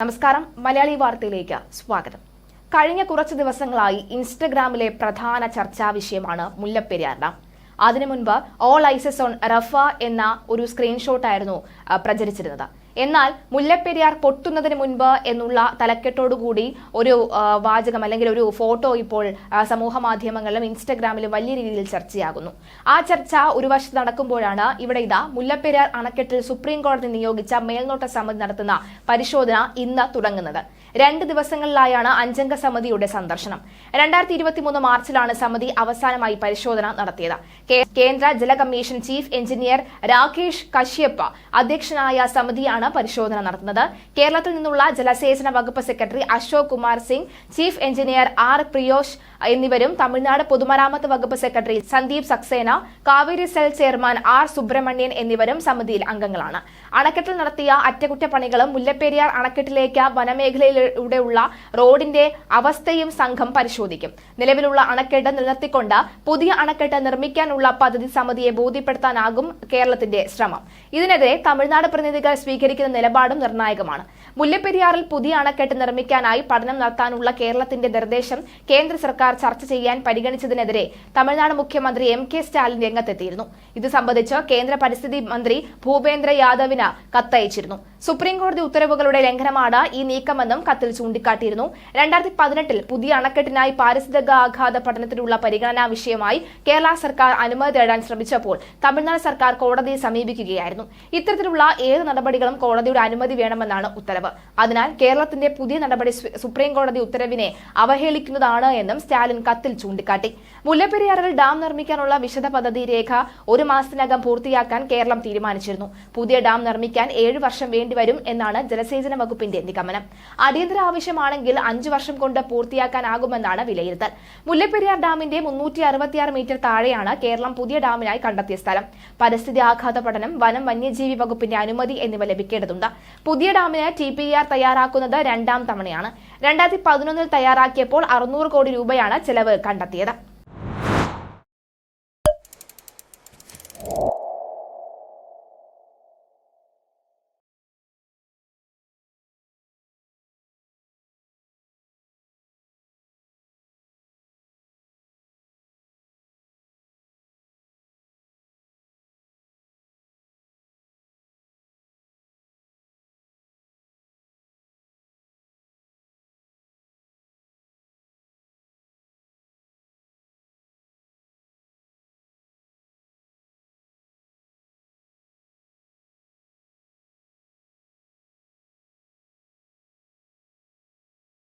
നമസ്കാരം മലയാളി വാർത്തയിലേക്ക് സ്വാഗതം. കഴിഞ്ഞ കുറച്ച് ദിവസങ്ങളായി ഇൻസ്റ്റഗ്രാമിലെ പ്രധാന ചർച്ചാ വിഷയമാണ് മുല്ലപ്പെരിയാർ ഡാം. അതിനു മുൻപ് ഓൾ ഐസസ് ഓൺ റഫ എന്ന ഒരു സ്ക്രീൻഷോട്ടായിരുന്നു പ്രചരിച്ചിരുന്നത്. എന്നാൽ മുല്ലപ്പെരിയാർ പൊട്ടുന്നതിന് മുൻപ് എന്നുള്ള തലക്കെട്ടോടുകൂടി ഒരു വാചകം അല്ലെങ്കിൽ ഒരു ഫോട്ടോ ഇപ്പോൾ സമൂഹ മാധ്യമങ്ങളിലും ഇൻസ്റ്റഗ്രാമിലും വലിയ രീതിയിൽ ചർച്ചയാകുന്നു. ആ ചർച്ച ഒരു വശത്ത് നടക്കുമ്പോഴാണ് ഇവിടെ മുല്ലപ്പെരിയാർ അണക്കെട്ടിൽ സുപ്രീം കോടതി നിയോഗിച്ച മേൽനോട്ട സമിതി നടത്തുന്ന പരിശോധന ഇന്ന് തുടങ്ങുന്നത്. 2 ദിവസങ്ങളിലായാണ് 5 അംഗ സമിതിയുടെ സന്ദർശനം. 2023 മാർച്ചിലാണ് സമിതി അവസാനമായി പരിശോധന നടത്തിയത്. കേന്ദ്ര ജല commission chief engineer Rakesh Kashyap അധ്യക്ഷനായ സമിതിയാണ് പരിശോധന നടത്തുന്നത്. കേരളത്തിൽ നിന്നുള്ള ജലസേചന വകുപ്പ് secretary Ashok Kumar Singh, chief engineer R Priyosh എന്നിവരും തമിഴ്നാട് പൊതുമരാമത്ത് വകുപ്പ് secretary Sandeep Saxena, Cauvery cell chairman R Subramanian എന്നിവരും സമിതിയിൽ അംഗങ്ങളാണ്. അണക്കെട്ടിൽ നടത്തിയ അറ്റകുറ്റപ്പണികളും മുല്ലപ്പെരിയാർ അണക്കെട്ടിലേക്ക് വനമേഖലയിലൂടെയുള്ള റോഡിന്റെ അവസ്ഥയും സംഘം പരിശോധിക്കും. നിലവിലുള്ള അണക്കെട്ട് നിലനിർത്തിക്കൊണ്ട് പുതിയ അണക്കെട്ട് നിർമ്മിക്കാനുള്ള പദ്ധതി സമിതിയെ ബോധ്യപ്പെടുത്താനാകും കേരളത്തിന്റെ ശ്രമം. ഇതിനെതിരെ തമിഴ്നാട് പ്രതിനിധികൾ സ്വീകരിക്കുന്ന നിലപാടും നിർണായകമാണ്. മുല്ലപ്പെരിയാറിൽ പുതിയ അണക്കെട്ട് നിർമ്മിക്കാനായി പഠനം നടത്താനുള്ള കേരളത്തിന്റെ നിർദ്ദേശം കേന്ദ്ര സർക്കാർ ചർച്ച ചെയ്യാൻ പരിഗണിച്ചതിനെതിരെ തമിഴ്നാട് മുഖ്യമന്ത്രി MK സ്റ്റാലിൻ രംഗത്തെത്തിയിരുന്നു. ഇത് സംബന്ധിച്ച് കേന്ദ്ര പരിസ്ഥിതി മന്ത്രി ഭൂപേന്ദ്ര യാദവിന് കത്തയച്ചിരുന്നു. സുപ്രീം കോടതി ഉത്തരവുകളുടെ ലംഘനമാണ് ഈ നീക്കമെന്നും കത്തിൽ ചൂണ്ടിക്കാട്ടിയിരുന്നു. 2018 പുതിയ അണക്കെട്ടിനായി പാരിസ്ഥിതികാഘാത പഠനത്തിനുള്ള പരിഗണനാ വിഷയമായി കേരള സർക്കാർ അനുമതി തേടാൻ ശ്രമിച്ചപ്പോൾ തമിഴ്നാട് സർക്കാർ കോടതിയെ സമീപിക്കുകയായിരുന്നു. ഇത്തരത്തിലുള്ള ഏത് നടപടികളും കോടതിയുടെ അനുമതി വേണമെന്നാണ് ഉത്തരവ്. അതിനാൽ കേരളത്തിന്റെ പുതിയ നടപടി സുപ്രീം കോടതി ഉത്തരവിനെ അവഹേളിക്കുന്നതാണ് എന്നും സ്റ്റാലിൻ കത്തിൽ ചൂണ്ടിക്കാട്ടി. മുല്ലപ്പെരിയാറിൽ ഡാം നിർമ്മിക്കാനുള്ള വിശദ പദ്ധതി രേഖ 1 മാസത്തിനകം പൂർത്തിയാക്കാൻ കേരളം തീരുമാനിച്ചിരുന്നു. പുതിയ ഡാം നിർമ്മിക്കാൻ 7 വർഷം വേണ്ടിവരും എന്നാണ് ജലസേചന വകുപ്പിന്റെ നിഗമനം. അടിയന്തര ആവശ്യമാണെങ്കിൽ 5 വർഷം കൊണ്ട് പൂർത്തിയാക്കാനാകുമെന്നാണ് വിലയിരുത്തൽ. മുല്ലപ്പെരിയാർ ഡാമിന്റെ 366 മീറ്റർ താഴെയാണ് കേരളം പുതിയ ഡാമിനായി കണ്ടെത്തിയ സ്ഥലം. പരിസ്ഥിതി ആഘാത പഠനം, വനം വന്യജീവി വകുപ്പിന്റെ അനുമതി എന്നിവ ലഭിക്കേണ്ടതുണ്ട്. പുതിയ ഡാമിന് TPR തയ്യാറാക്കുന്നത് 2ാം തവണയാണ്. 2011 തയ്യാറാക്കിയപ്പോൾ 600 കോടി രൂപയാണ് ചെലവ് കണ്ടെത്തിയത്.